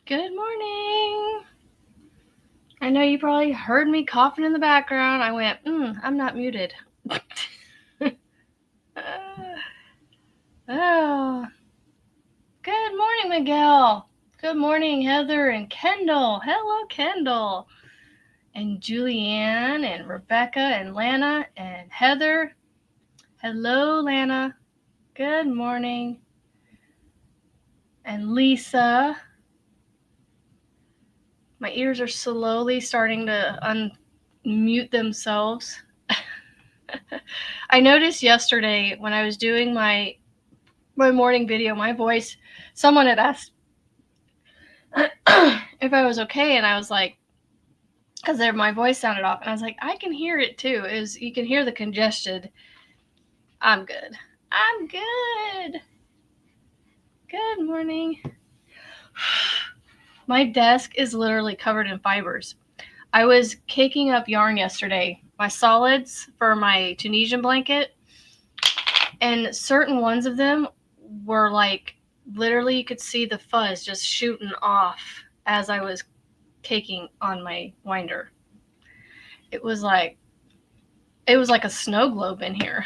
Good morning. I know you probably heard me coughing in the background. I went, I'm not muted. Oh, good morning, Miguel. Good morning, Heather and Kendall. Hello, Kendall. And Julianne and Rebecca and Lana and Heather. Hello, Lana. Good morning. And Lisa. My ears are slowly starting to unmute themselves. I noticed yesterday when I was doing my morning video, my voice, someone had asked if I was okay, and I was like, because my voice sounded off, and I was like, I can hear it too. You can hear the congested. I'm good. I'm good. Good morning. My desk is literally covered in fibers. I was caking up yarn yesterday, my solids for my Tunisian blanket, and certain ones of them were like, literally you could see the fuzz just shooting off as I was caking on my winder. It was like a snow globe in here.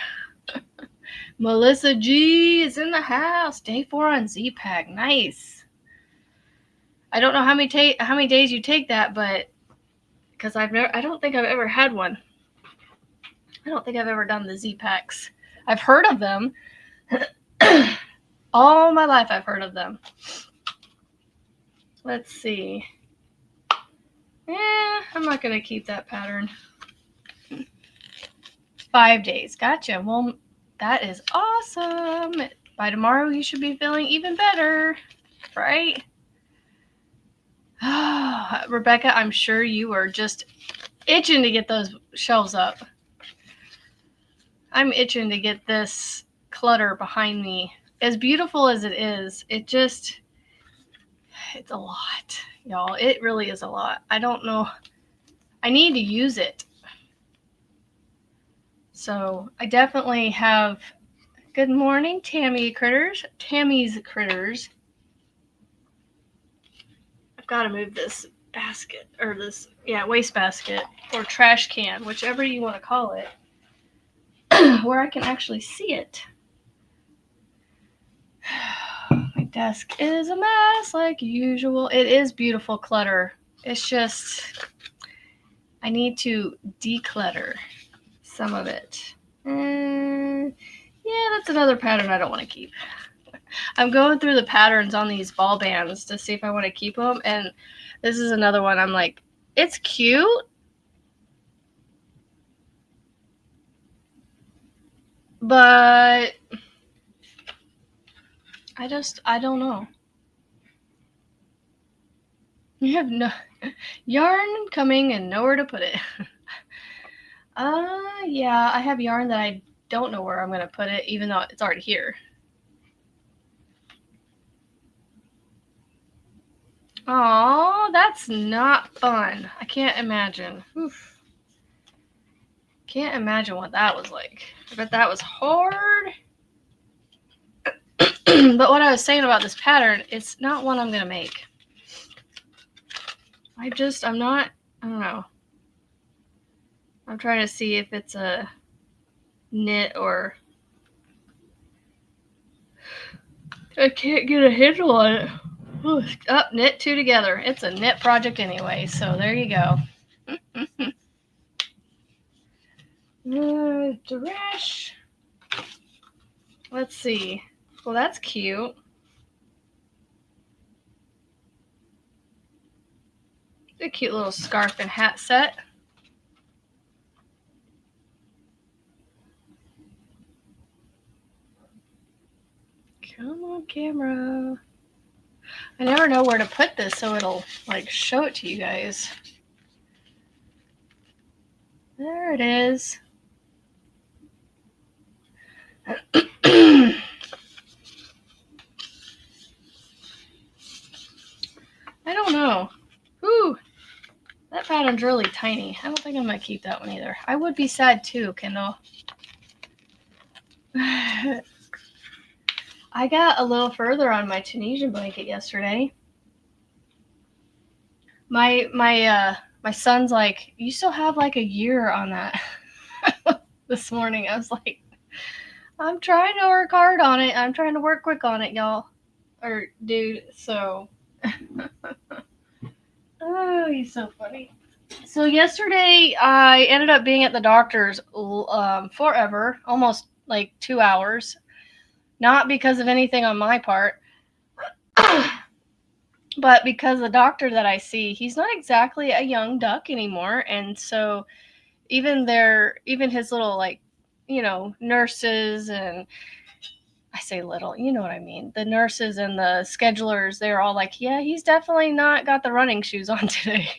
Melissa G is in the house. Day 4 on Z-Pack. Nice. I don't know how many days you take that, but because I don't think I've ever had one. I don't think I've ever done the Z-Packs. I've heard of them. All my life I've heard of them. Let's see. I'm not going to keep that pattern. 5 days. Gotcha. Well, that is awesome. By tomorrow, you should be feeling even better, right? Rebecca, I'm sure you are just itching to get those shelves up. I'm itching to get this clutter behind me. As beautiful as it is, it's a lot, y'all. It really is a lot. I don't know. I need to use it. So I definitely have. Good morning, Tammy's Critters. I've got to move this basket, or waste basket, or trash can, whichever you want to call it, where I can actually see it. My desk is a mess like usual. It is beautiful clutter. It's just, I need to declutter some of it. Yeah, that's another pattern I don't want to keep. I'm going through the patterns on these ball bands to see if I want to keep them, and this is another one I'm like, it's cute, but I don't know. You have no yarn coming and nowhere to put it. Yeah, I have yarn that I don't know where I'm going to put it, even though it's already here. Aw, that's not fun. I can't imagine. Oof. Can't imagine what that was like. I bet that was hard. But what I was saying about this pattern, it's not one I'm going to make. I don't know. I'm trying to see if it's a knit or... I can't get a handle on it. Knit two together. It's a knit project anyway, so there you go. Dresh. Let's see. Well, that's cute. It's a cute little scarf and hat set. Come on, camera. I never know where to put this so it'll like show it to you guys. There it is. I don't know. Ooh, that pattern's really tiny. I don't think I'm going to keep that one either. I would be sad too, Kendall. I got a little further on my Tunisian blanket yesterday. My son's like, you still have like a year on that. This morning I was like, I'm trying to work hard on it. I'm trying to work quick on it, y'all. Or dude, so oh, he's so funny. So yesterday I ended up being at the doctor's forever, almost like 2 hours. Not because of anything on my part, but because the doctor that I see, he's not exactly a young duck anymore, and so even his little, like, nurses, and I say little, you know what I mean. The nurses and the schedulers, they're all like, yeah, he's definitely not got the running shoes on today.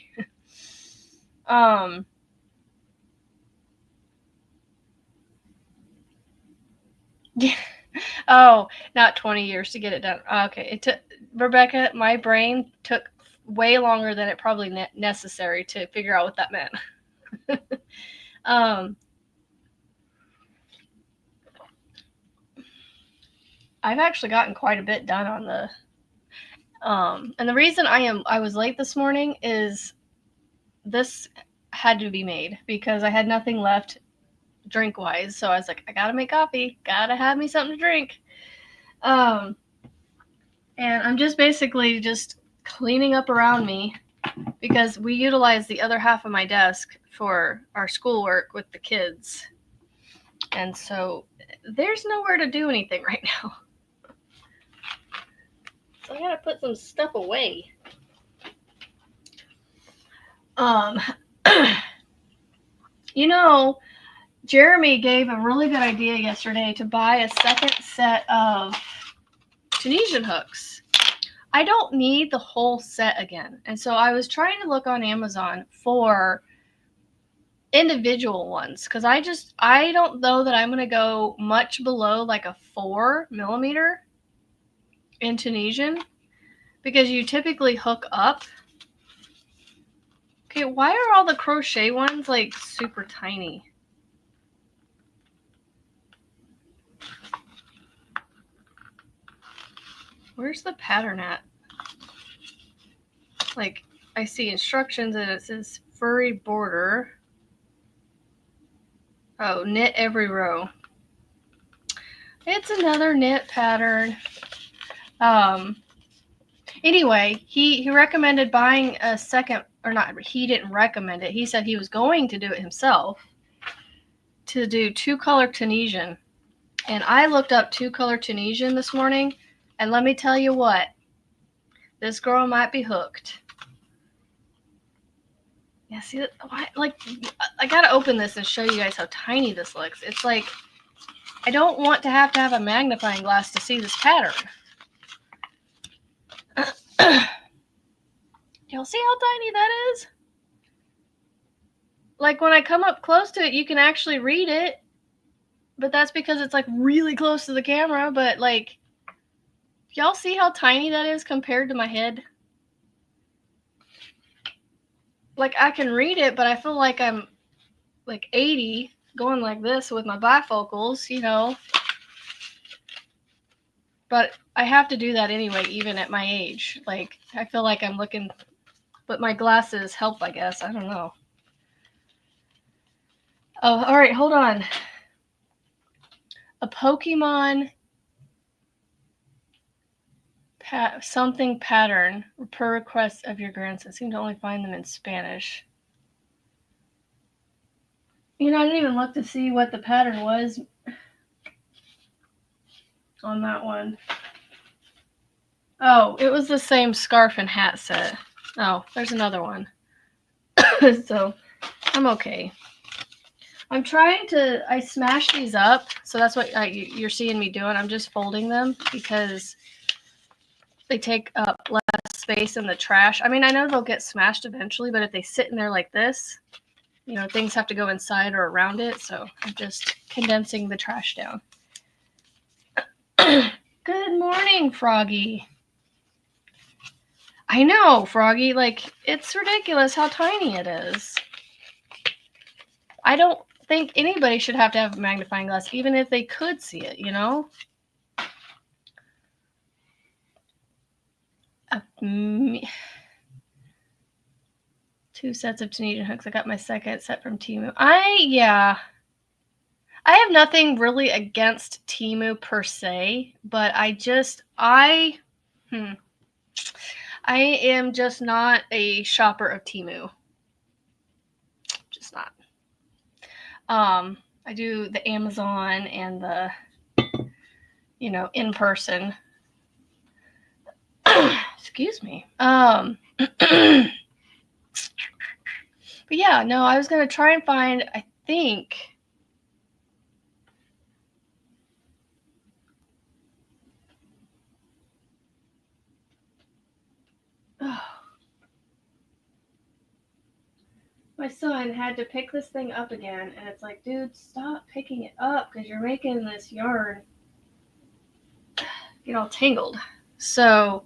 Yeah. Oh, not 20 years to get it done. Okay. It took, Rebecca, my brain took way longer than it probably necessary to figure out what that meant. I've actually gotten quite a bit done on the and the reason I was late this morning is this had to be made because I had nothing left drink wise. So I was like, I gotta make coffee, gotta have me something to drink. And I'm just basically just cleaning up around me because we utilize the other half of my desk for our schoolwork with the kids. And so there's nowhere to do anything right now. So I gotta put some stuff away. Jeremy gave a really good idea yesterday to buy a second set of Tunisian hooks. I don't need the whole set again. And so I was trying to look on Amazon for individual ones because I don't know that I'm going to go much below like a 4mm in Tunisian because you typically hook up. Okay, why are all the crochet ones like super tiny? Where's the pattern at? Like, I see instructions and it says furry border. Oh, knit every row. It's another knit pattern. Anyway, he recommended buying a second, or not, he didn't recommend it. He said he was going to do it himself to do 2-color Tunisian. And I looked up 2-color Tunisian this morning, and let me tell you what, this girl might be hooked. Yeah, see, like, I gotta open this and show you guys how tiny this looks. It's like, I don't want to have a magnifying glass to see this pattern. Y'all see how tiny that is? Like, when I come up close to it, you can actually read it. But that's because it's like really close to the camera. But like, y'all see how tiny that is compared to my head? Like, I can read it, but I feel like I'm like 80 going like this with my bifocals, But I have to do that anyway, even at my age. Like, I feel like I'm looking, but my glasses help, I guess. I don't know. Oh, all right, hold on. A Pokemon something pattern per request of your grandson. Seem to only find them in Spanish. I didn't even look to see what the pattern was on that one. Oh, it was the same scarf and hat set. Oh, there's another one. So, I'm okay. I'm trying to, I smash these up, so that's what you're seeing me doing. I'm just folding them because they take up less space in the trash. I mean, I know they'll get smashed eventually, but if they sit in there like this, things have to go inside or around it, so I'm just condensing the trash down. Good morning, Froggy. I know, Froggy, like, it's ridiculous how tiny it is. I don't think anybody should have to have a magnifying glass, even if they could see it, 2 sets of Tunisian hooks. I got my second set from Temu. I have nothing really against Temu per se, but I am just not a shopper of Temu. Just not. I do the Amazon and the, in person. Excuse me. But yeah, no, I was going to try and find, I think, my son had to pick this thing up again, and it's like, dude, stop picking it up because you're making this yarn get all tangled. So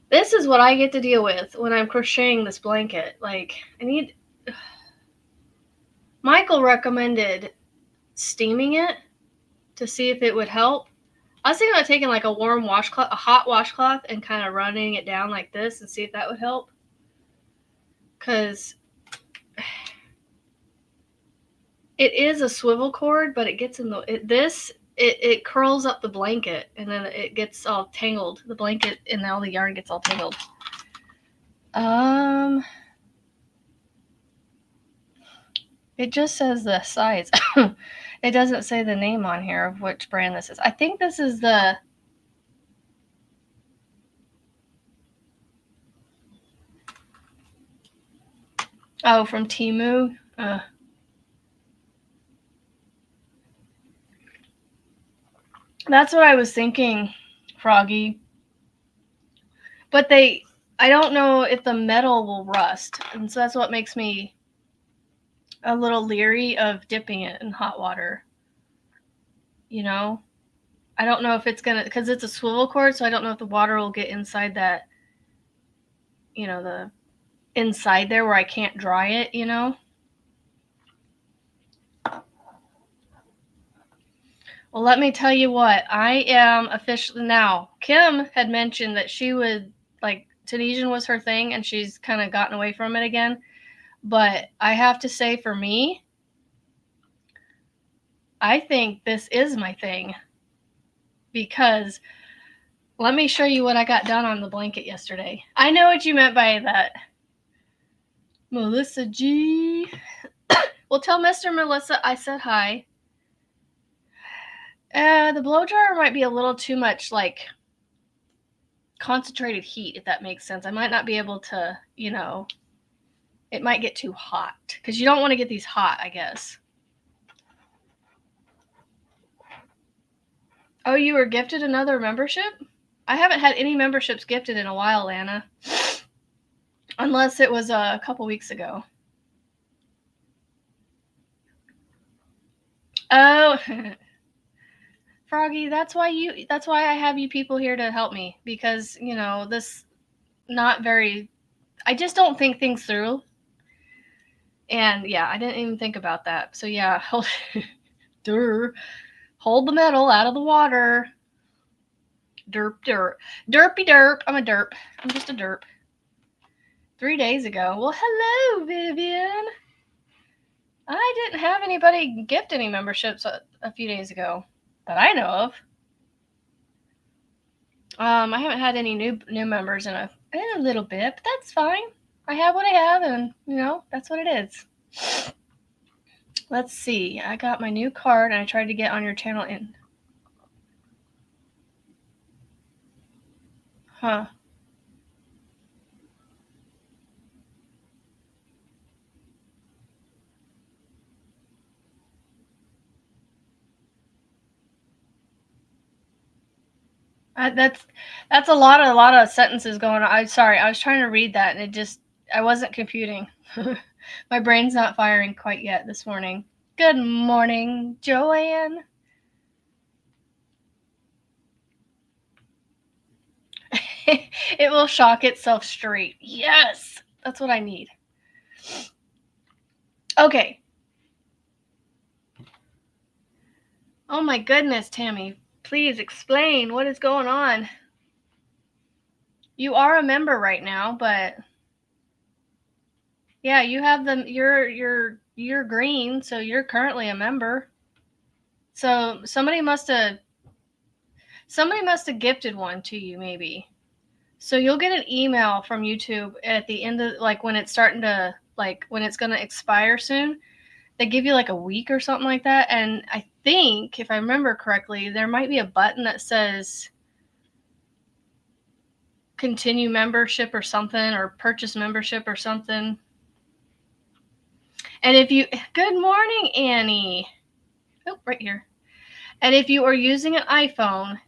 this is what I get to deal with when I'm crocheting this blanket. Like, Michael recommended steaming it to see if it would help. I was thinking about taking like a hot washcloth, and kind of running it down like this and see if that would help. Because it is a swivel cord, but it gets in it curls up the blanket, and then it gets all tangled. The blanket and all the yarn gets all tangled. It just says the size. It doesn't say the name on here of which brand this is. I think this is the... Oh, from Temu. That's what I was thinking, Froggy. But I don't know if the metal will rust. And so that's what makes me a little leery of dipping it in hot water. I don't know if it's going to, because it's a swivel cord, so I don't know if the water will get inside that, the inside there where I can't dry it, Well, let me tell you what, I am officially now. Kim had mentioned that she would, like, Tunisian was her thing, and she's kind of gotten away from it again. But I have to say, for me, I think this is my thing. Because let me show you what I got done on the blanket yesterday. I know what you meant by that. Melissa G. Well, tell Mr. Melissa I said hi. The blow dryer might be a little too much, like, concentrated heat, if that makes sense. I might not be able to, it might get too hot. Because you don't want to get these hot, I guess. Oh, you were gifted another membership? I haven't had any memberships gifted in a while, Anna. Unless it was a couple weeks ago. Oh, Froggy, that's why I have you people here to help me, because, I just don't think things through. And yeah, I didn't even think about that. So yeah, hold the metal out of the water. Derp. Derpy derp. I'm a derp. I'm just a derp. 3 days ago. Well, hello, Vivian. I didn't have anybody gift any memberships a few days ago that I know of. I haven't had any new members in a little bit, but that's fine. I have what I have, and, that's what it is. Let's see. I got my new card, and I tried to get on your channel in. Huh. That's a lot of sentences going on. I'm sorry. I was trying to read that, and I wasn't computing. My brain's not firing quite yet this morning. Good morning, Joanne. It will shock itself straight. Yes, that's what I need. Okay. Oh my goodness, Tammy. Please explain what is going on. You are a member right now, but Yeah, you have them. You're green, so you're currently a member. So somebody must have gifted one to you, maybe. So you'll get an email from YouTube at the end of, like, when it's starting to, like, when it's going to expire soon. They give you like a week or something like that. And I think, if I remember correctly, there might be a button that says continue membership or something, or purchase membership or something. And if you, good morning, Annie. Oh, right here. And if you are using an iPhone,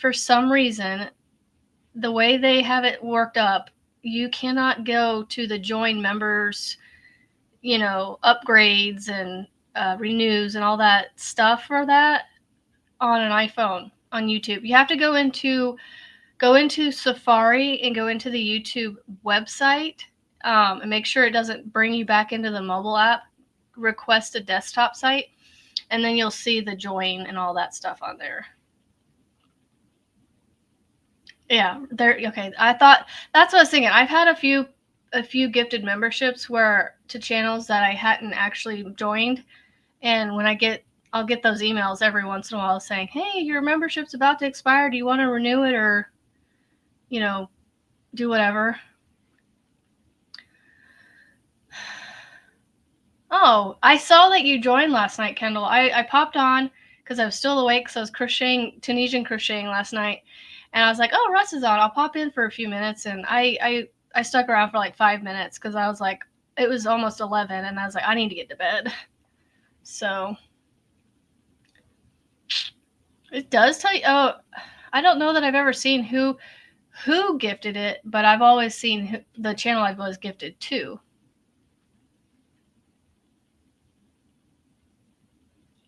for some reason, the way they have it worked up, you cannot go to the join members, upgrades and renews and all that stuff for that on an iPhone on YouTube. You have to go into Safari and go into the YouTube website, and make sure it doesn't bring you back into the mobile app. Request a desktop site, and then you'll see the join and all that stuff on there. Yeah, there. Okay, I thought that's what I was thinking. I've had a few gifted memberships to channels that I hadn't actually joined, and when I'll get those emails every once in a while saying, "Hey, your membership's about to expire. Do you want to renew it or, do whatever?" Oh, I saw that you joined last night, Kendall. I popped on because I was still awake because I was Tunisian crocheting last night. And I was like, oh, Russ is on. I'll pop in for a few minutes. And I stuck around for like 5 minutes because I was like, it was almost 11. And I was like, I need to get to bed. So it does tell you. Oh, I don't know that I've ever seen who gifted it, but I've always seen the channel I've always gifted to.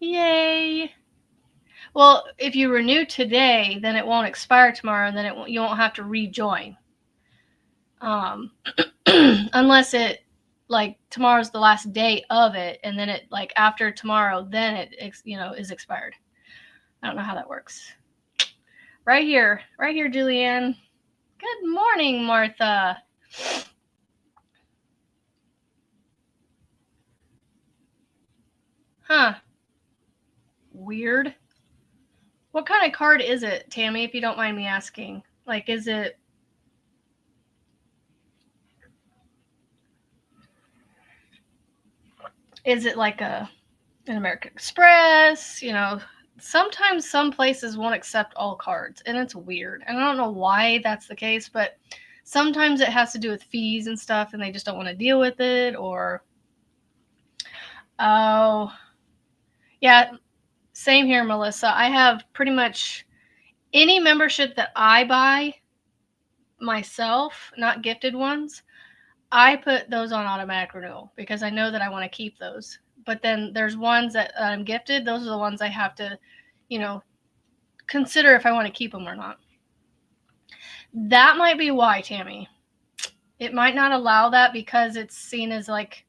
Yay. Well, if you renew today, then it won't expire tomorrow, and then you won't have to rejoin. Unless it, like, tomorrow's the last day of it, and then it, like, after tomorrow, then it is expired. I don't know how that works. Right here, Julianne. Good morning, Martha. Huh. Weird. What kind of card is it, Tammy, if you don't mind me asking? Like, is it like an American Express? Sometimes some places won't accept all cards, and it's weird. And I don't know why that's the case, but sometimes it has to do with fees and stuff, and they just don't want to deal with it, or... Oh, yeah, same here, Melissa. I have pretty much any membership that I buy myself, not gifted ones, I put those on automatic renewal because I know that I want to keep those. But then there's ones that I'm gifted. Those are the ones I have to, consider if I want to keep them or not. That might be why, Tammy. It might not allow that because it's seen as like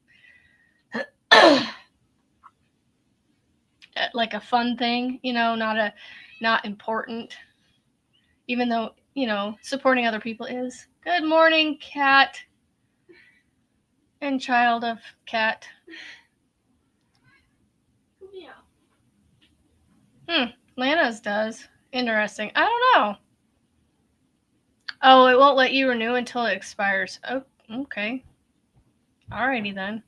like a fun thing, not important. Even though, supporting other people is. Good morning, Cat and child of Cat. Yeah. Lana's does. Interesting. I don't know. Oh, it won't let you renew until it expires. Oh, okay. Alrighty then.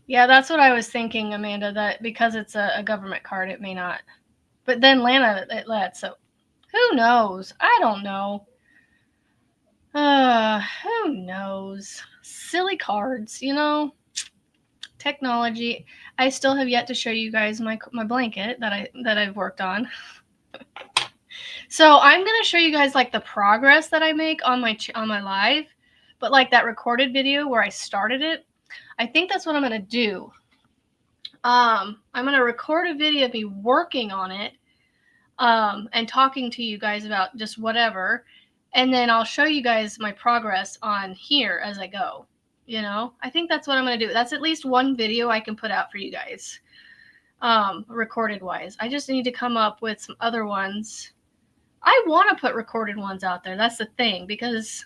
Yeah, that's what I was thinking, Amanda, that because it's a government card, it may not. But then Lana, it lets, so who knows? I don't know. Who knows? Silly cards, Technology. I still have yet to show you guys my blanket that I've worked on. So I'm gonna show you guys like the progress that I make on my live, but like that recorded video where I started it. I think that's what I'm gonna do. I'm gonna record a video of me working on it, and talking to you guys about just whatever, and then I'll show you guys my progress on here as I go. I think that's what I'm gonna do. That's at least one video I can put out for you guys, recorded wise. I just need to come up with some other ones. I want to put recorded ones out there. That's the thing, because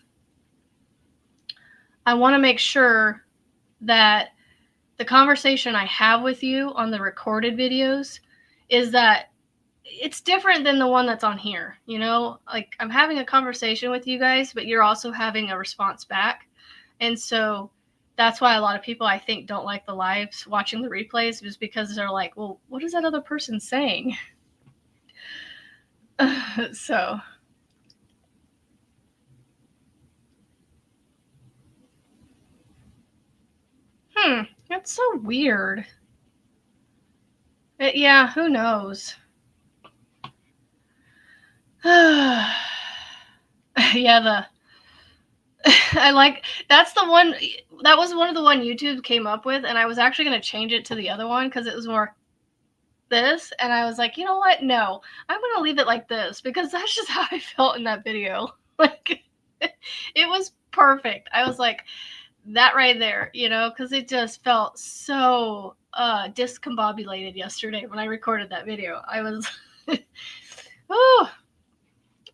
I want to make sure that the conversation I have with you on the recorded videos is that it's different than the one that's on here, you know? Like, I'm having a conversation with you guys, but you're also having a response back. And so that's why a lot of people, I think, don't like the lives watching the replays, is because they're like, well, what is that other person saying? So, that's so weird. Yeah, who knows? Yeah, I like, that's the one, that was one of the one YouTube came up with, and I was actually going to change it to the other one because it was more this, and I was like, you know what? No, I'm going to leave it like this because that's just how I felt in that video. Like, it was perfect. I was like, that right there, you know, because it just felt so discombobulated yesterday when I recorded that video. I was, oh,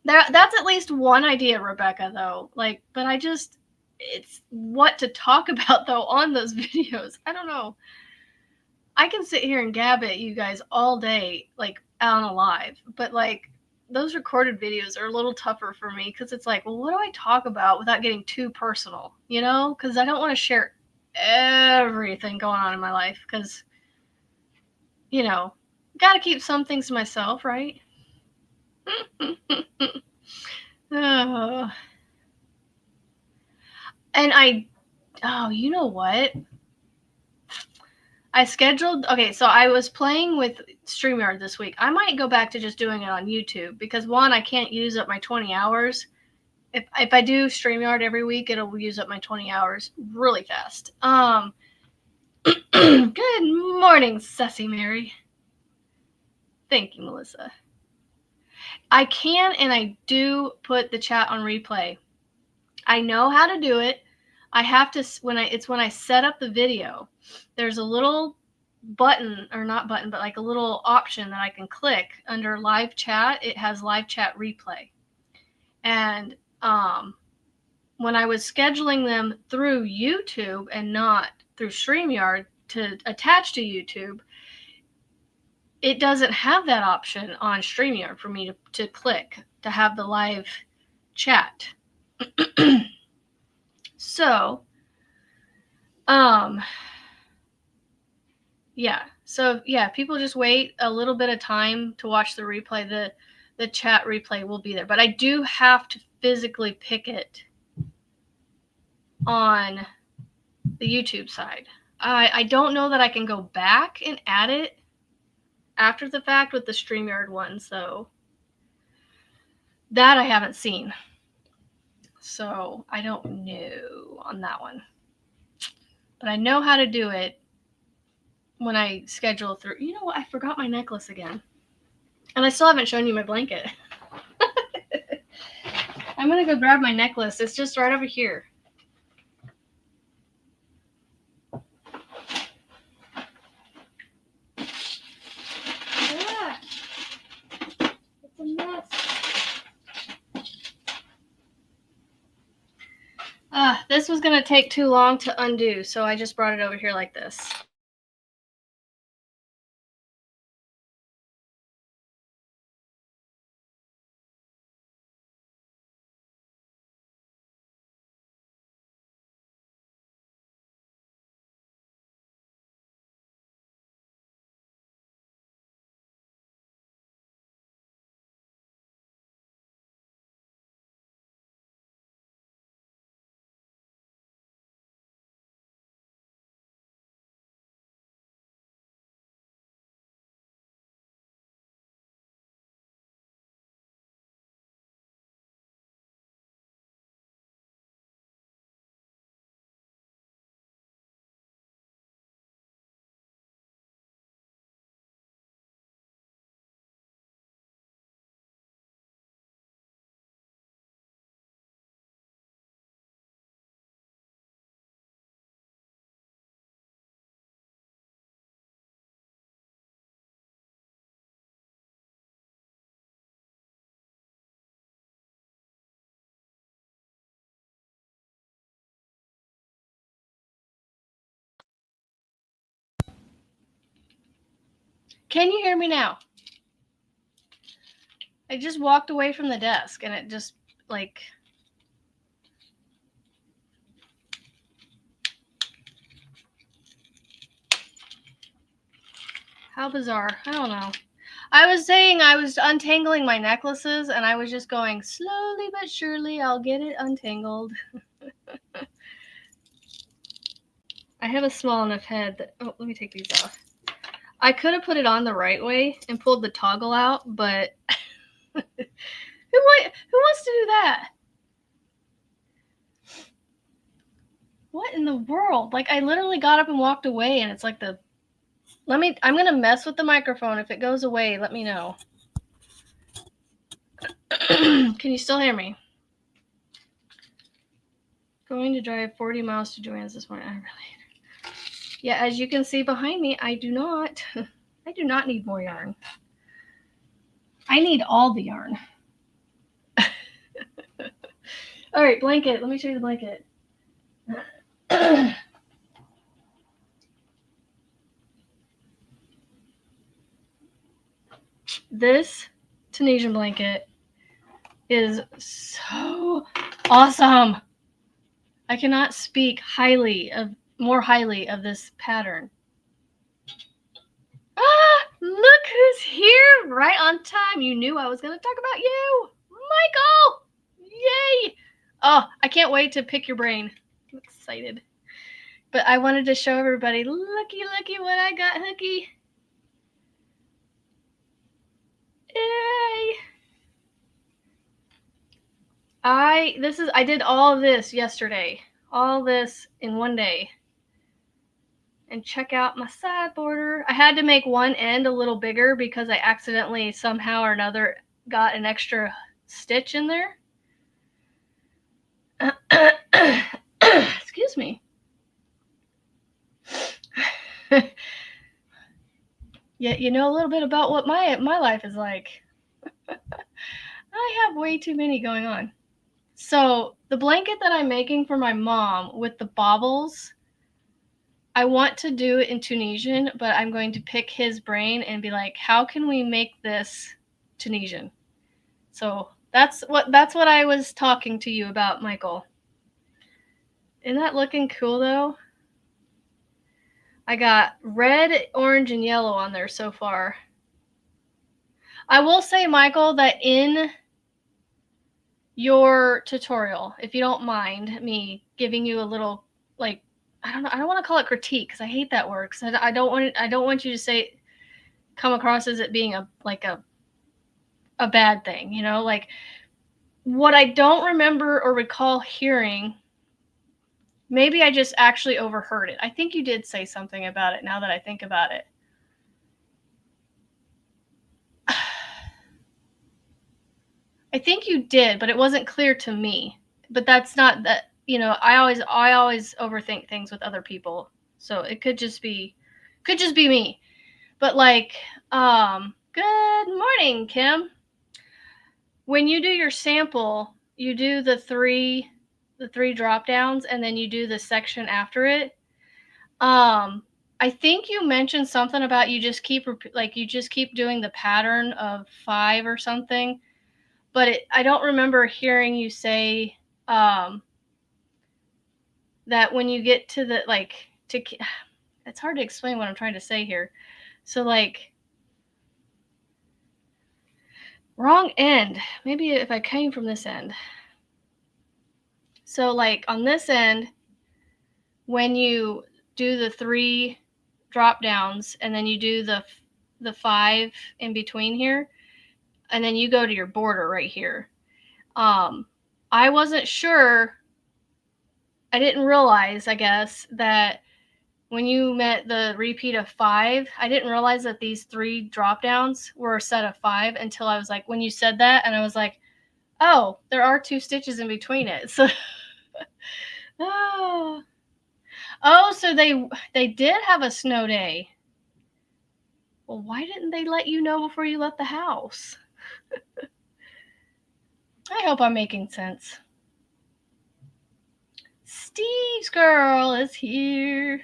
that's at least one idea, Rebecca, though. Like, but it's what to talk about, though, on those videos. I don't know. I can sit here and gab at you guys all day, like, on a live, but, like, those recorded videos are a little tougher for me because it's like, well, what do I talk about without getting too personal, you know? Because I don't want to share everything going on in my life because, you know, got to keep some things to myself, right? Oh. And oh, you know what? Okay, so I was playing with StreamYard this week. I might go back to just doing it on YouTube because, one, I can't use up my 20 hours. If I do StreamYard every week, it'll use up my 20 hours really fast. Good morning, Sassy Mary. Thank you, Melissa. I can and I do put the chat on replay. I know how to do it. I have to, when I set up the video, there's a little button, or not button, but like a little option that I can click under live chat. It has live chat replay. And when I was scheduling them through YouTube and not through StreamYard to attach to YouTube, it doesn't have that option on StreamYard for me to click to have the live chat. So, yeah. So, yeah, people just wait a little bit of time to watch the replay. The chat replay will be there, but I do have to physically pick it on the YouTube side. I don't know that I can go back and add it after the fact with the StreamYard one, so that I haven't seen. So I don't know on that one. But I know how to do it when I schedule through. You know what? I forgot my necklace again. And I still haven't shown you my blanket. I'm going to go grab my necklace. It's just right over here. Ah, it's a mess. This was going to take too long to undo, so I just brought it over here like this. Can you hear me now? I just walked away from the desk and it just like... How bizarre. I don't know. I was saying I was untangling my necklaces and I was just going, slowly but surely I'll get it untangled. I have a small enough head that... Oh, let me take these off. I could have put it on the right way and pulled the toggle out, but who wants to do that? What in the world? Like, I literally got up and walked away and it's like the... I'm going to mess with the microphone. If it goes away, let me know. Can you still hear me? Going to drive 40 miles to Joanne's this morning. I really... Yeah, as you can see behind me, I do not need more yarn. I need all the yarn. All right, blanket. Let me show you the blanket. This Tunisian blanket is so awesome. I cannot speak more highly of this pattern. Ah, look who's here right on time. You knew I was going to talk about you. Michael! Yay! Oh, I can't wait to pick your brain. I'm excited. But I wanted to show everybody, looky what I got, Hooky. Yay! I did all of this yesterday. All this in one day. And check out my side border. I had to make one end a little bigger because I accidentally somehow or another got an extra stitch in there. Excuse me. Yeah, you know a little bit about what my life is like. I have way too many going on. So the blanket that I'm making for my mom with the baubles, I want to do it in Tunisian, but I'm going to pick his brain and be like, how can we make this Tunisian? So that's what I was talking to you about, Michael. Isn't that looking cool though? I got red, orange, and yellow on there so far. I will say, Michael, that in your tutorial, if you don't mind me giving you a little, like, I don't want to call it critique because I hate that word. Because I don't want you to come across as it being a bad thing, you know, like what I don't remember or recall hearing. Maybe I just actually overheard it. I think you did say something about it now that I think about it. I think you did, but it wasn't clear to me. But that's not that, you know, I always overthink things with other people. So it could just be me. But like, good morning, Kim. When you do your sample, you do the three drop downs and then you do the section after it. I think you mentioned something about you just keep doing the pattern of 5 or something. But I don't remember hearing you say that when you get to the, it's hard to explain what I'm trying to say here. So, like, wrong end. Maybe if I came from this end. So, like, on this end, when you do the 3 drop downs and then you do the 5 in between here, and then you go to your border right here. I wasn't sure. I didn't realize, I guess, that when you met the repeat of 5, I didn't realize that these 3 drop downs were a set of 5 until I was like, when you said that, and I was like, oh, there are 2 stitches in between it. So, oh, so they did have a snow day. Well, why didn't they let you know before you left the house? I hope I'm making sense. Steve's girl is here.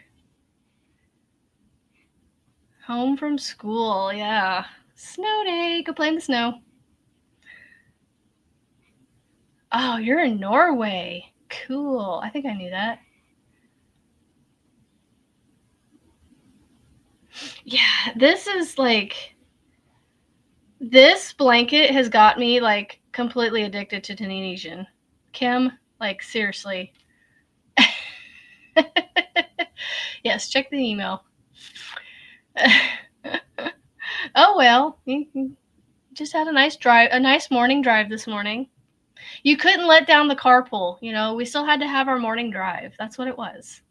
Home from school, yeah. Snow day, go play in the snow. Oh, you're in Norway. Cool. I think I knew that. Yeah, this is like, this blanket has got me like completely addicted to Tunisian. Kim, like seriously. Yes, check the email. Oh well, you just had a nice drive, a nice morning drive this morning. You couldn't let down the carpool, you know. We still had to have our morning drive. That's what it was.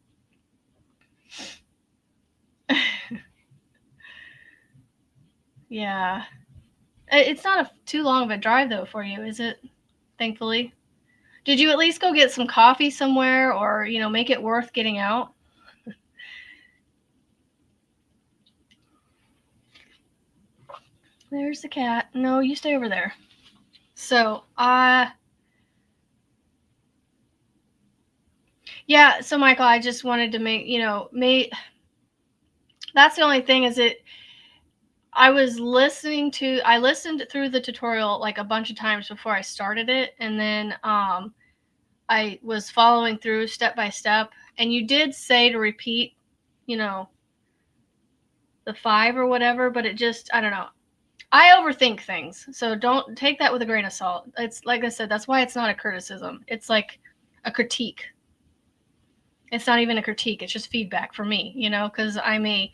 Yeah. It's not too long of a drive though for you, is it? Thankfully. Did you at least go get some coffee somewhere, or, you know, make it worth getting out? There's the cat. No, you stay over there. So, yeah, so Michael, I just wanted to make, you know, that's the only thing is I listened through the tutorial like a bunch of times before I started it, and then I was following through step by step, and you did say to repeat, you know, the 5 or whatever, but it just, I don't know. I overthink things, so don't take that with a grain of salt. It's like I said, that's why it's not a criticism. It's like a critique. It's not even a critique. It's just feedback for me, you know, because I'm a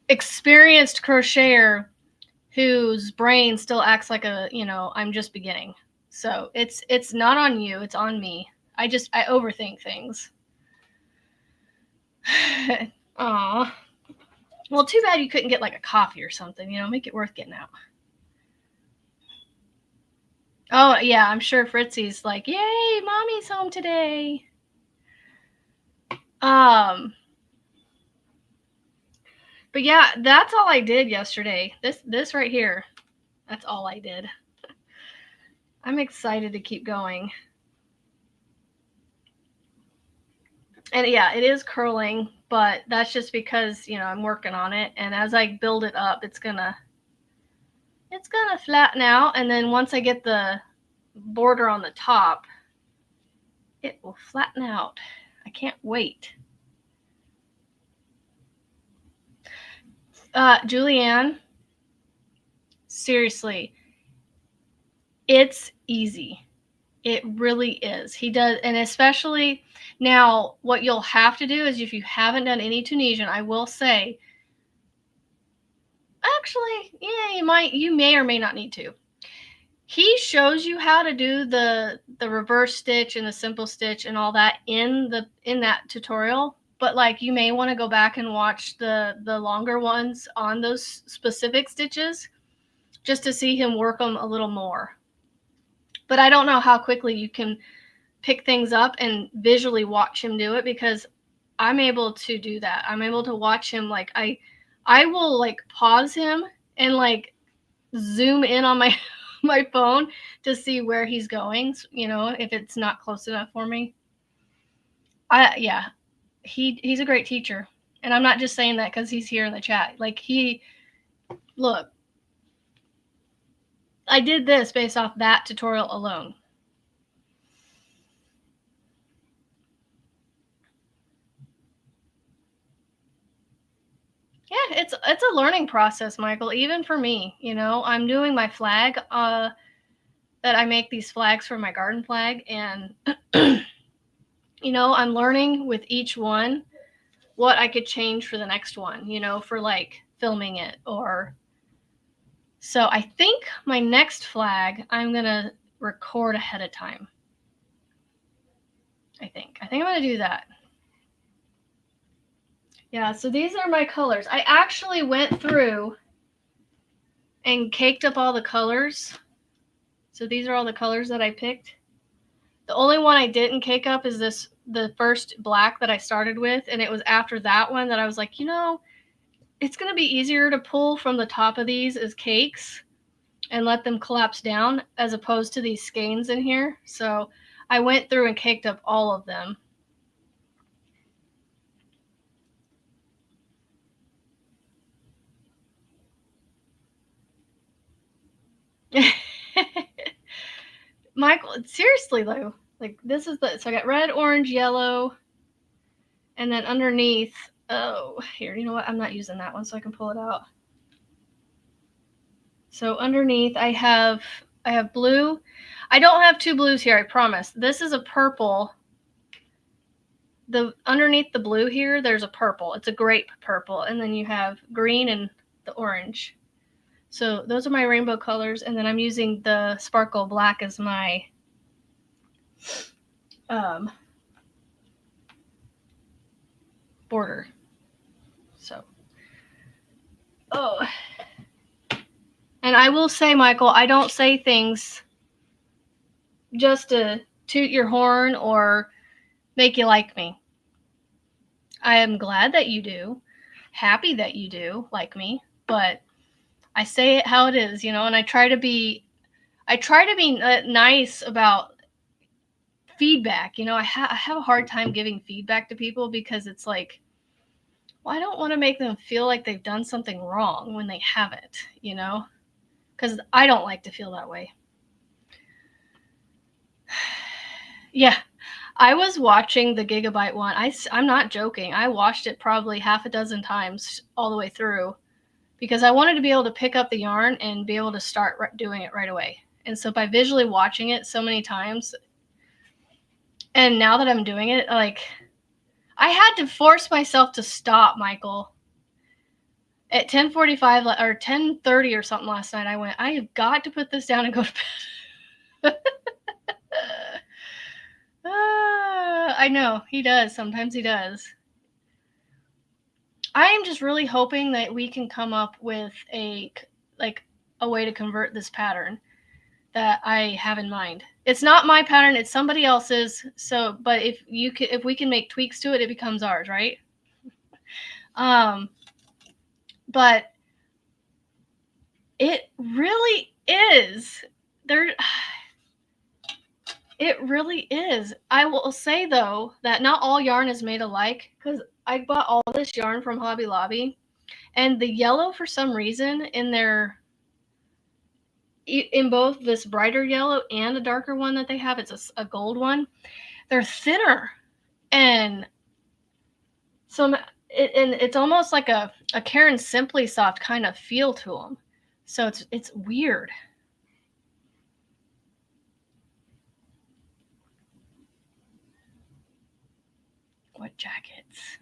experienced crocheter whose brain still acts like a, you know, I'm just beginning. So it's not on you. It's on me. I overthink things. Aw. Well, too bad you couldn't get like a coffee or something. You know, make it worth getting out. Oh yeah, I'm sure Fritzy's like, "Yay, mommy's home today." Um, but yeah, that's all I did yesterday. This right here, that's all I did. I'm excited to keep going. And yeah, it is curling, but that's just because, you know, I'm working on it, and as I build it up, it's gonna flatten out, and then once I get the border on the top, it will flatten out. I can't wait. Julianne, seriously, it's easy. It really is. He does, and especially now, what you'll have to do is, if you haven't done any Tunisian, I will say, actually, yeah, you may or may not need to. He shows you how to do the reverse stitch and the simple stitch and all that in that tutorial, but like you may want to go back and watch the longer ones on those specific stitches just to see him work them a little more. But I don't know how quickly you can pick things up and visually watch him do it, because I'm able to do that. I'm able to watch him, like I will like pause him and like zoom in on my my phone to see where he's going, you know, if it's not close enough for me. Yeah, he's a great teacher. And I'm not just saying that cuz he's here in the chat. Like look, I did this based off that tutorial alone. Yeah, it's a learning process, Michael, even for me, you know. I'm doing my flag that I make these flags for my garden flag, and you know, I'm learning with each one what I could change for the next one, you know, for like filming it. Or so I think my next flag I'm going to record ahead of time. I think I'm going to do that. Yeah, so these are my colors. I actually went through and caked up all the colors. So these are all the colors that I picked. The only one I didn't cake up is the first black that I started with, and it was after that one that I was like, you know, it's going to be easier to pull from the top of these as cakes and let them collapse down as opposed to these skeins in here. So I went through and caked up all of them. Michael, seriously though, like this is so I got red, orange, yellow, and then underneath, oh, here, you know what? I'm not using that one so I can pull it out. So underneath I have blue. I don't have two blues here, I promise. This is a purple. Underneath the blue here, there's a purple. It's a grape purple, and then you have green and the orange. So those are my rainbow colors, and then I'm using the sparkle black as my border. So, oh, and I will say, Michael, I don't say things just to toot your horn or make you like me. I am glad that you do, happy that you do like me, but I say it how it is, you know, and I try to be nice about feedback. You know, I have a hard time giving feedback to people because it's like, well, I don't want to make them feel like they've done something wrong when they haven't, you know, because I don't like to feel that way. Yeah, I was watching the Gigabyte one. I'm not joking. I watched it probably half a dozen times all the way through because I wanted to be able to pick up the yarn and be able to start doing it right away. And so by visually watching it so many times, and now that I'm doing it, like, I had to force myself to stop, Michael. At 10:45 or 10:30 or something last night, I went, I have got to put this down and go to bed. I know, he does. Sometimes he does. I am just really hoping that we can come up with a way to convert this pattern that I have in mind. It's not my pattern, it's somebody else's. So, but if we can make tweaks to it, it becomes ours, right? But it really is. It really is. I will say though that not all yarn is made alike, because I bought all this yarn from Hobby Lobby, and the yellow, for some reason, in both this brighter yellow and a darker one that they have, it's a gold one, they're thinner, and so it's almost like a Karen Simply Soft kind of feel to them. So it's weird. What jackets?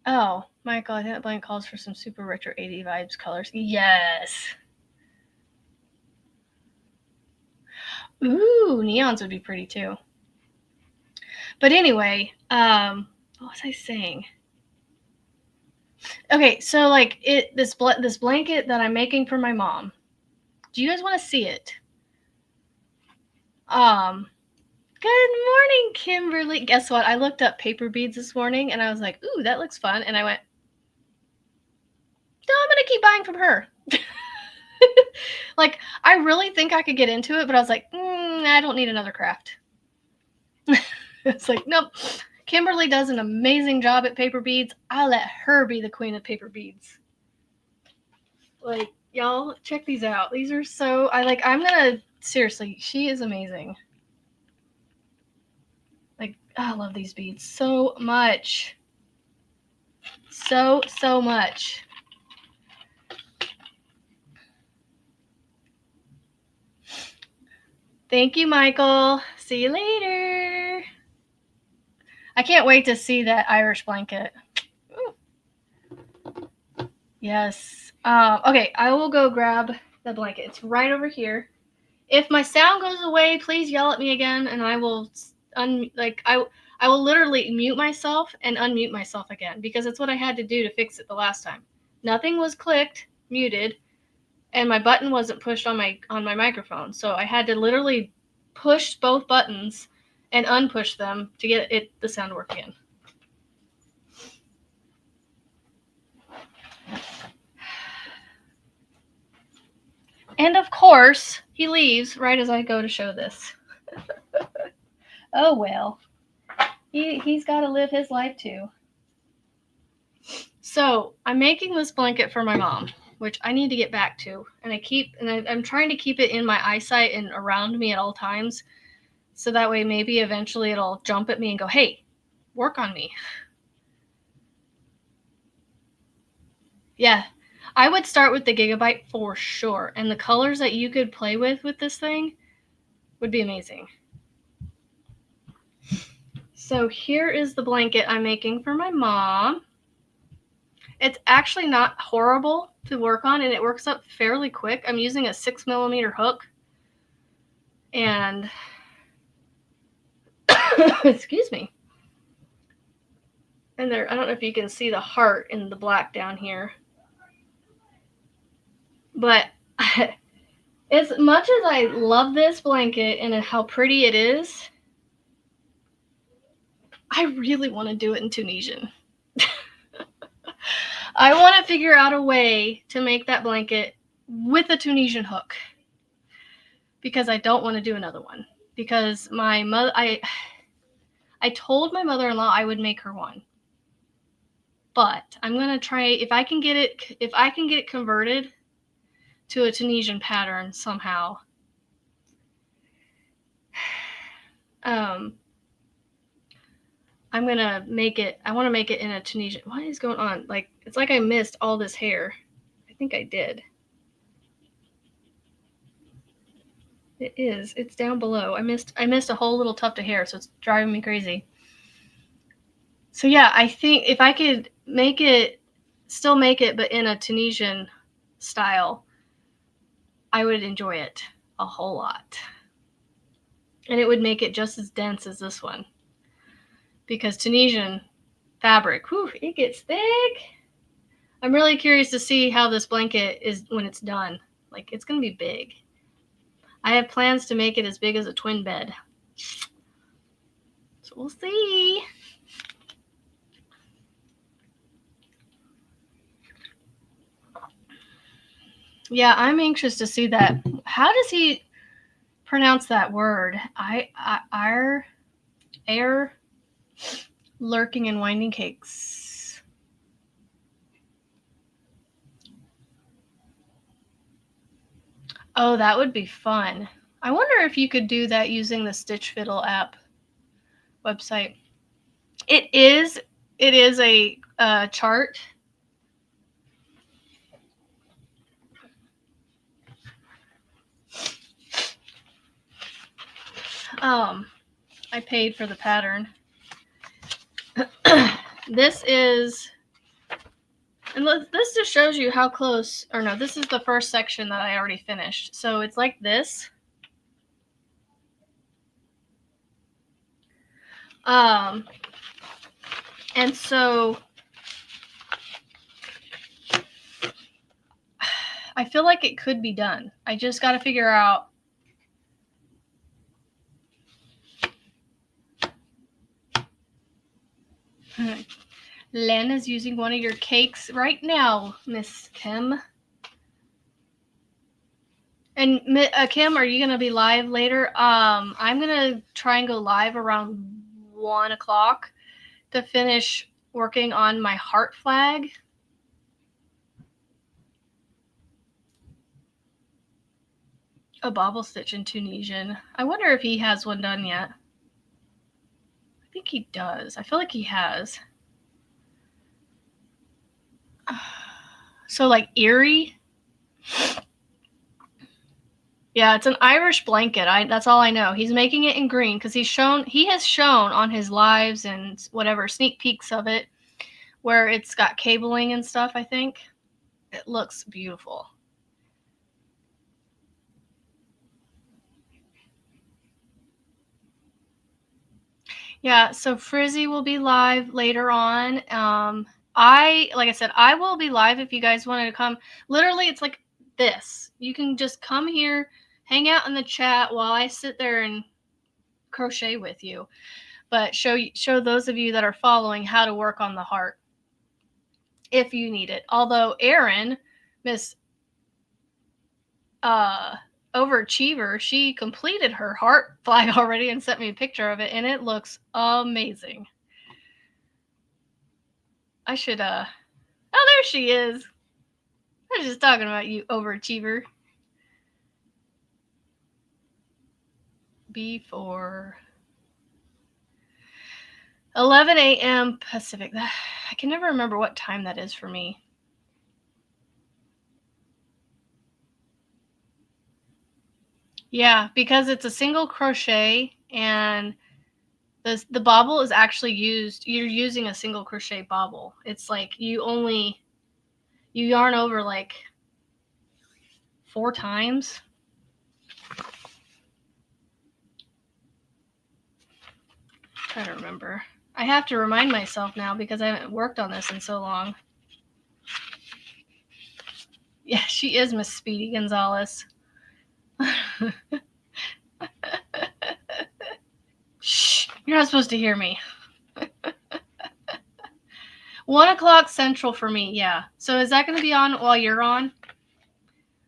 Oh, Michael, I think that blank calls for some super retro 80 vibes colors. Yes. Ooh, neons would be pretty too. But anyway, what was I saying? Okay, so like this blanket that I'm making for my mom. Do you guys want to see it? Good morning, Kimberly. Guess what? I looked up paper beads this morning and I was like, ooh, that looks fun. And I went, no, I'm going to keep buying from her. Like, I really think I could get into it, but I was like, I don't need another craft. It's like, nope. Kimberly does an amazing job at paper beads. I'll let her be the queen of paper beads. Like, y'all, check these out. These are so, seriously, she is amazing. Like, I love these beads so much. So much. Thank you, Michael. See you later. I can't wait to see that Irish blanket. Ooh. Yes. Okay, I will go grab the blanket. It's right over here. If my sound goes away, please yell at me again, and I will I will literally mute myself and unmute myself again, because it's what I had to do to fix it the last time. Nothing was clicked, muted, and my button wasn't pushed on my microphone. So I had to literally push both buttons and unpush them to get the sound to work again. And of course, he leaves right as I go to show this. Oh well. He's got to live his life too. So I'm making this blanket for my mom. which I need to get back to. And I'm trying to keep it in my eyesight and around me at all times. So that way maybe eventually it'll jump at me and go, hey, work on me. Yeah, I would start with the Gigabyte for sure. And the colors that you could play with this thing would be amazing. So here is the blanket I'm making for my mom. It's actually not horrible to work on, and it works up fairly quick. I'm using a 6mm hook. And excuse me. And there, I don't know if you can see the heart in the black down here. But as much as I love this blanket and how pretty it is, I really want to do it in Tunisian. I want to figure out a way to make that blanket with a Tunisian hook, because I don't want to do another one. Because my mother, I told my mother-in-law I would make her one, but I'm gonna try if I can get it converted to a Tunisian pattern somehow. I'm gonna make it. I want to make it in a Tunisian. What is going on? Like, it's like I missed all this hair. I think I did. It is. It's down below. I missed a whole little tuft of hair, so it's driving me crazy. So yeah, I think if I could still make it, but in a Tunisian style, I would enjoy it a whole lot. And it would make it just as dense as this one. Because Tunisian fabric, whew, it gets thick. I'm really curious to see how this blanket is when it's done. Like, it's going to be big. I have plans to make it as big as a twin bed. So we'll see. Yeah, I'm anxious to see that. How does he pronounce that word? Air lurking in winding cakes. Oh, that would be fun. I wonder if you could do that using the Stitch Fiddle app website. It is a chart. I paid for the pattern. This is, and this just shows you how close, or no, this is the first section that I already finished. So it's like this. And so I feel like it could be done. I just got to figure out. Len is using one of your cakes right now, Miss Kim. And Kim, are you going to be live later? I'm going to try and go live around 1 o'clock to finish working on my heart flag. A bobble stitch in Tunisian. I wonder if he has one done yet. I think he does. I feel like he has. So like Erie. Yeah, it's an Irish blanket. That's all I know. He's making it in green because he has shown on his lives and whatever sneak peeks of it where it's got cabling and stuff, I think. It looks beautiful. Yeah, so Frizzy will be live later on. Like I said, I will be live if you guys wanted to come. Literally, it's like this. You can just come here, hang out in the chat while I sit there and crochet with you. But show those of you that are following how to work on the heart if you need it. Although Erin, Miss Overachiever, she completed her heart flag already and sent me a picture of it, and it looks amazing. I should oh, there she is. was just talking about you, overachiever. B4. 11 a.m. Pacific. I can never remember what time that is for me. Yeah, because it's a single crochet and the bobble is actually you're using a single crochet bobble. It's like you yarn over like 4 times. I'm trying to remember. I have to remind myself now because I haven't worked on this in so long. Yeah, she is Miss Speedy Gonzalez. Shh, you're not supposed to hear me. 1 o'clock Central for me, yeah. So is that going to be on while you're on?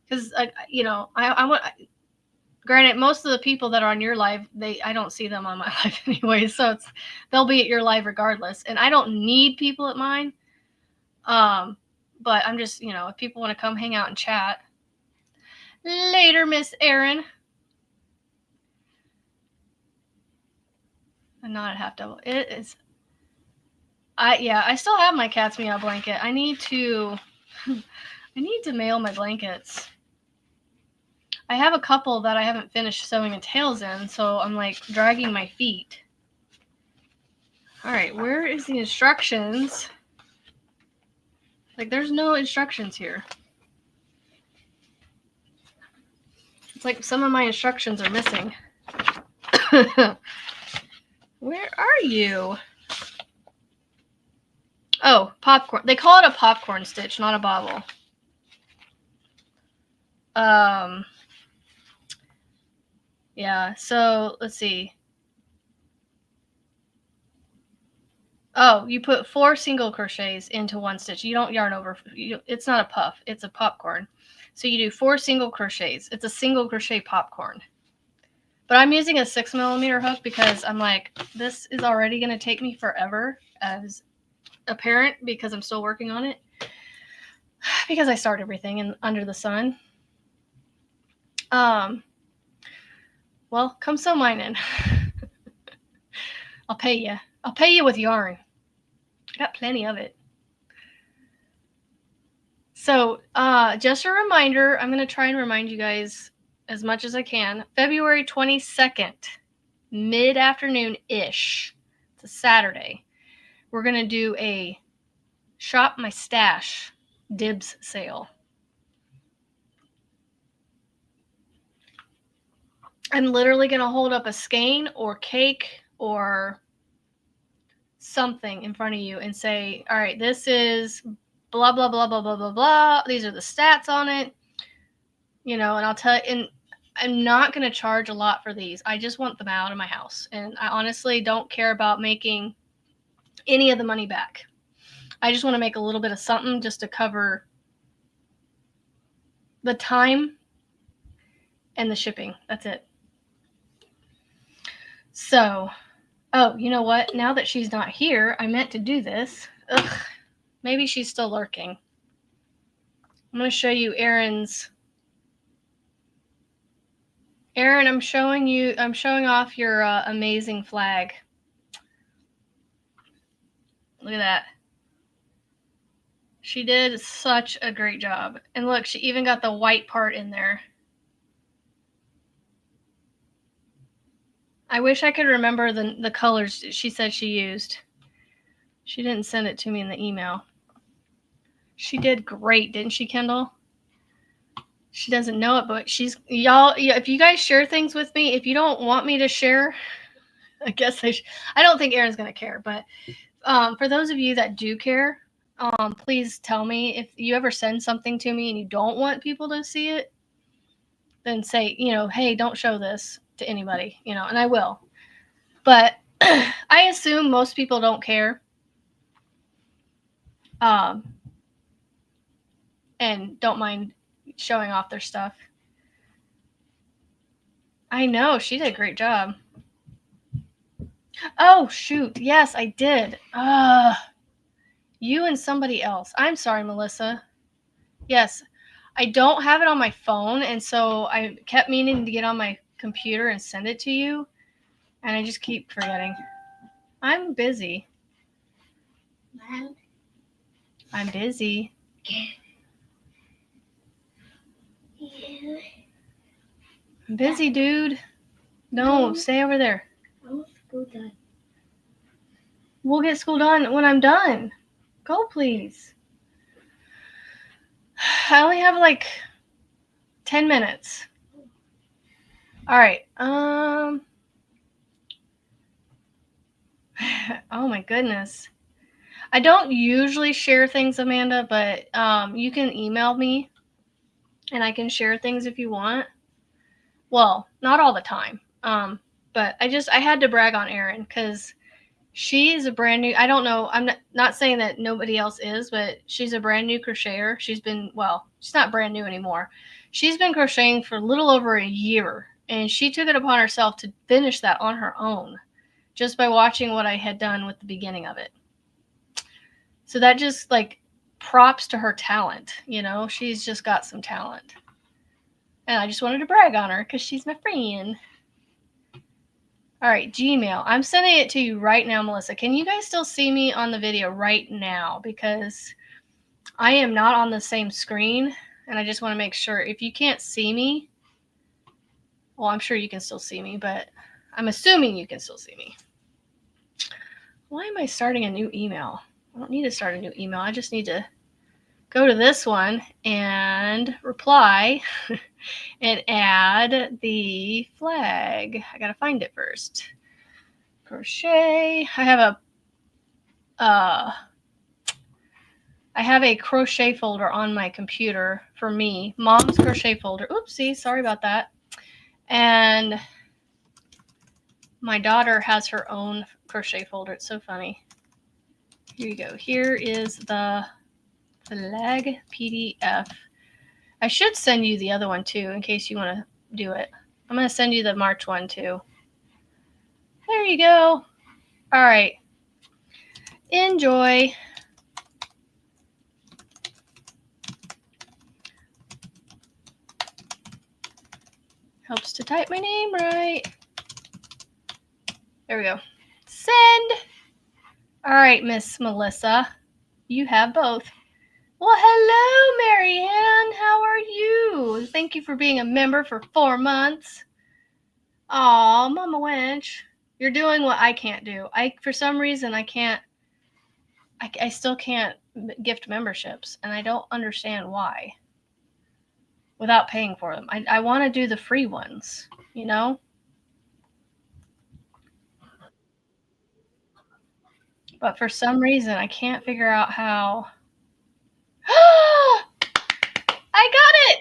Because, I want... Granted, most of the people that are on your live, I don't see them on my live anyway, so they'll be at your live regardless. And I don't need people at mine. But I'm just, if people want to come hang out and chat. Later, Miss Erin. I'm not at half double. It is... I still have my cat's meow blanket. I need to mail my blankets. I have a couple that I haven't finished sewing the tails in, so I'm like dragging my feet. All right, where is the instructions? Like, there's no instructions here. It's like some of my instructions are missing. Where are you? Oh, popcorn. They call it a popcorn stitch, not a bobble. Yeah, so let's see. Oh, you put 4 single crochets into 1 stitch. You don't yarn over. It's not a puff. It's a popcorn. So you do 4 single crochets. It's a single crochet popcorn. But I'm using a 6mm hook because I'm like, this is already going to take me forever as a parent because I'm still working on it. Because I start everything under the sun. Well, come sew mine in. I'll pay you. I'll pay you with yarn. I got plenty of it. So, just a reminder, I'm going to try and remind you guys as much as I can. February 22nd, mid-afternoon-ish. It's a Saturday. We're going to do a Shop My Stash dibs sale. I'm literally going to hold up a skein or cake or something in front of you and say, all right, this is blah, blah, blah, blah, blah, blah, blah. These are the stats on it. And I'll tell you, and I'm not going to charge a lot for these. I just want them out of my house. And I honestly don't care about making any of the money back. I just want to make a little bit of something just to cover the time and the shipping. That's it. So, oh, you know what? Now that she's not here, I meant to do this. Ugh, maybe she's still lurking. I'm going to show you Erin's. Erin, I'm showing off your amazing flag. Look at that. She did such a great job. And look, she even got the white part in there. I wish I could remember the colors she said she used. She didn't send it to me in the email. She did great, didn't she, Kendall? She doesn't know it, but y'all, if you guys share things with me, if you don't want me to share, I guess I don't think Erin's going to care, but for those of you that do care, please tell me if you ever send something to me and you don't want people to see it, then say, hey, don't show this to anybody, and I will. But I assume most people don't care. And don't mind showing off their stuff. I know, she did a great job. Oh, shoot. Yes, I did. You and somebody else. I'm sorry, Melissa. Yes. I don't have it on my phone, and so I kept meaning to get on my computer and send it to you, and I just keep forgetting. I'm busy. I'm busy. I'm busy, dude. No, stay over there. School done. We'll get school done when I'm done. Go, please. I only have like 10 minutes. All right. Oh my goodness. I don't usually share things, Amanda, but you can email me and I can share things if you want. Well, not all the time. But I had to brag on Erin because she's a brand new, I don't know, I'm not saying that nobody else is, but she's a brand new crocheter. She's not brand new anymore. She's been crocheting for a little over a year, and she took it upon herself to finish that on her own just by watching what I had done with the beginning of it. So that just like props to her talent, you know, she's just got some talent. And I just wanted to brag on her because she's my friend. All right, Gmail. I'm sending it to you right now, Melissa. Can you guys still see me on the video right now? Because I am not on the same screen, and I just want to make sure. If you can't see me, well, I'm sure you can still see me, but I'm assuming you can still see me. Why am I starting a new email? I don't need to start a new email. I just need to go to this one and reply and add the flag. I gotta find it first. Crochet. I have a crochet folder on my computer for me. Mom's crochet folder. Oopsie, sorry about that. And my daughter has her own crochet folder. It's so funny. Here you go. Here is the flag PDF. I should send you the other one too in case you want to do it. I'm going to send you the March one too. There you go. All right. Enjoy. Helps to type my name right. There we go. Send. All right, Miss Melissa. You have both. Well, hello, Marianne. How are you? Thank you for being a member for 4 months. Aw, Mama Wench. You're doing what I can't do. For some reason, I still can't gift memberships, and I don't understand why. Without paying for them. I want to do the free ones, you know? But for some reason, I can't figure out how. I got it!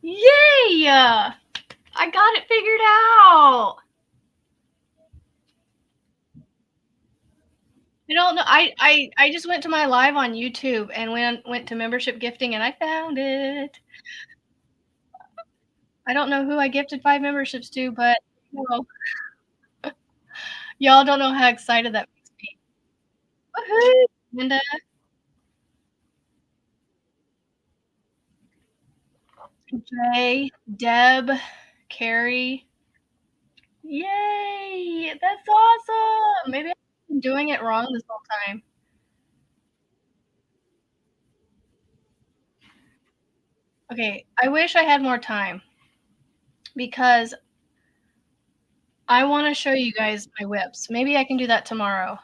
Yay! I got it figured out. I don't know. I just went to my live on YouTube and went to membership gifting and I found it. I don't know who I gifted 5 memberships to, but you know, y'all don't know how excited that makes me. Woohoo! Linda. Jay, Deb, Carrie. Yay! That's awesome. Maybe I've been doing it wrong this whole time. Okay, I wish I had more time because I want to show you guys my whips. Maybe I can do that tomorrow.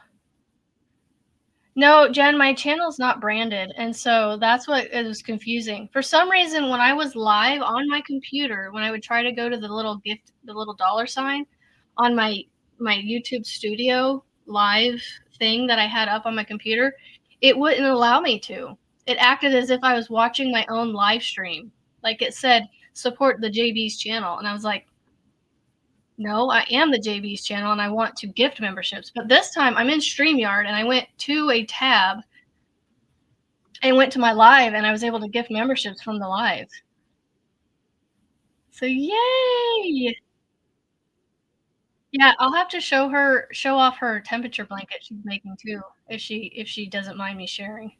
No, Jen, my channel's not branded, and so that's what it was confusing. For some reason, when I was live on my computer, when I would try to go to the little gift, the little dollar sign on my YouTube Studio live thing that I had up on my computer, it wouldn't allow me to. It acted as if I was watching my own live stream. Like it said, support the JB's channel, and I was like, no, I am the JB's channel and I want to gift memberships. But this time I'm in StreamYard and I went to a tab and went to my live and I was able to gift memberships from the live. So yay! Yeah, I'll have to show off her temperature blanket she's making too, if she doesn't mind me sharing.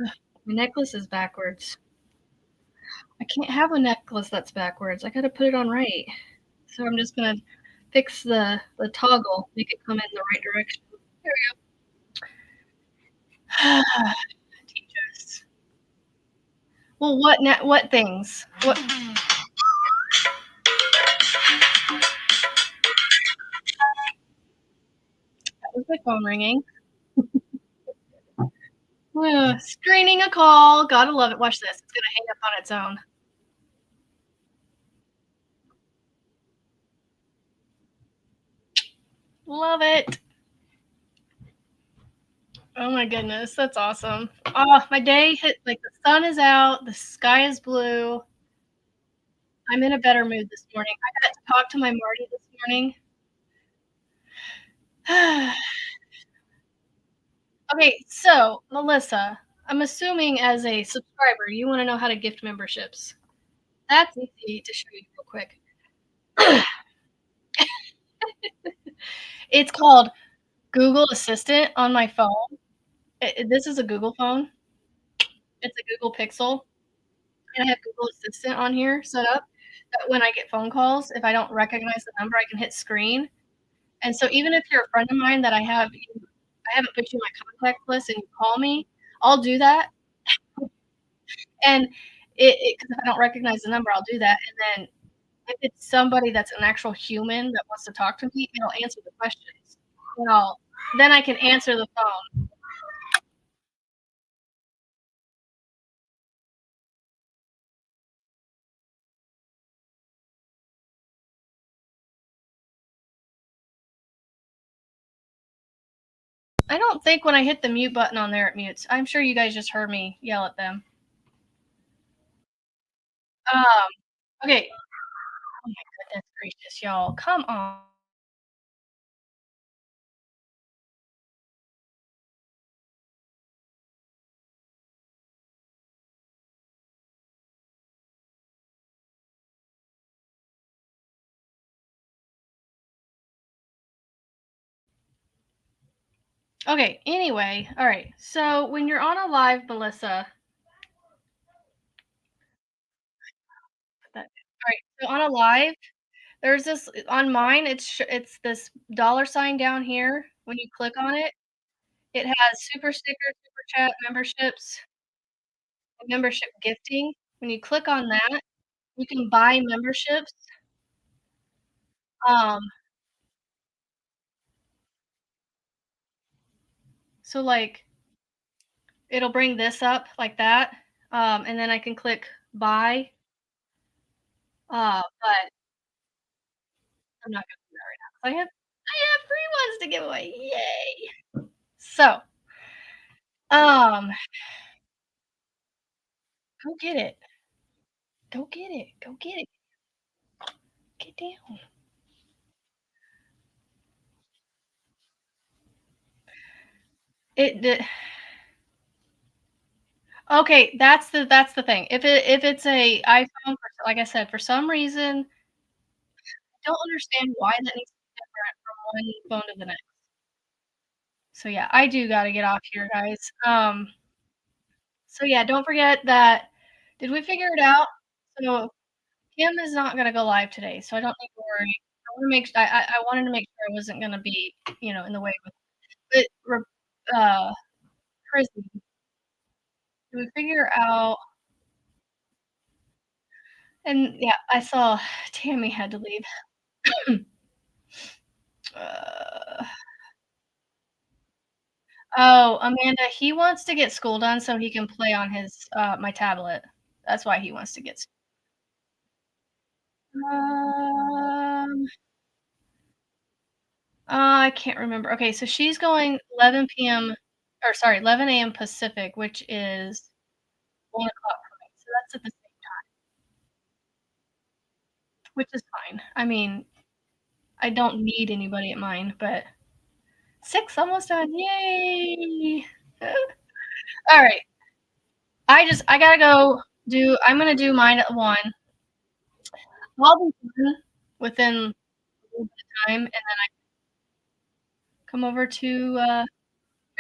Ugh, my necklace is backwards. I can't have a necklace that's backwards. I gotta put it on right. So I'm just gonna fix the toggle, make it come in the right direction. There we go. Teach us. Well, what things? What was my phone ringing? Screening a call. Gotta love it. Watch this. It's gonna hang up on its own. Love it. Oh my goodness, that's awesome. Oh, my day hit like the sun is out, the sky is blue. I'm in a better mood this morning. I got to talk to my Marty this morning. Okay, so Melissa, I'm assuming as a subscriber, you want to know how to gift memberships. That's easy to show you real quick. It's called Google Assistant on my phone. This is a Google phone. It's a Google Pixel, and I have Google Assistant on here set up that when I get phone calls, if I don't recognize the number, I can hit screen. And so even if you're a friend of mine that I haven't put you in my contact list and you call me, I'll do that. And because if I don't recognize the number, I'll do that. And then if it's somebody that's an actual human that wants to talk to me, it'll answer the questions. Well, then I can answer the phone. I don't think when I hit the mute button on there, it mutes. I'm sure you guys just heard me yell at them. Um, okay. Oh my goodness gracious, y'all. Come on. Okay, anyway, all right. So when you're on a live, Melissa, all right, so on a live, there's this on mine, it's this dollar sign down here. When you click on it, it has super stickers, super chat, memberships, and membership gifting. When you click on that, you can buy memberships. Um, so like it'll bring this up like that, and then I can click buy. But I'm not gonna do that right now 'cause I have free ones to give away. Yay! So, um, go get it. Go get it. Go get it. Get down. It the Okay, that's the thing. If it's a iPhone, like I said, for some reason, I don't understand why that needs to be different from one phone to the next. So, yeah, I do gotta get off here, guys. So, yeah, don't forget that did we figure it out? So, Kim is not gonna go live today, so I don't need to worry. I wanna make I wanted to make sure I wasn't gonna be, in the way with but re Prison, did we figure out and, yeah, I saw Tammy had to leave. Uh Oh, Amanda, he wants to get school done so he can play on my tablet. That's why he wants to get s um, I can't remember. Okay, so she's going 11 PM or sorry, 11 AM Pacific, which is 1 o'clock for me, so that's at the same which is fine. I mean, I don't need anybody at mine, but 6, almost done, yay! Alright, I gotta go I'm gonna do mine at 1. I'll be done within time, and then come over to,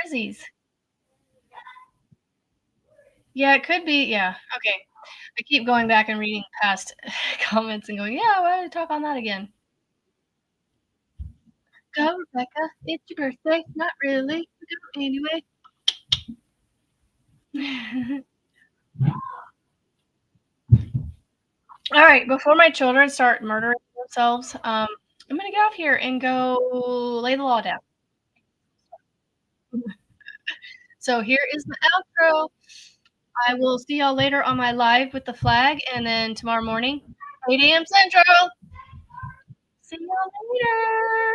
Rizzy's. Yeah, it could be yeah, okay. I keep going back and reading past comments and going, "Yeah, why don't we talk on that again?" "Go, Rebecca, it's your birthday." "Not really, but go anyway." Alright, before my children start murdering themselves, I'm gonna get off here and go lay the law down. So here is the outro. I will see y'all later on my live with the flag, and then tomorrow morning, 8 AM Central. See y'all later.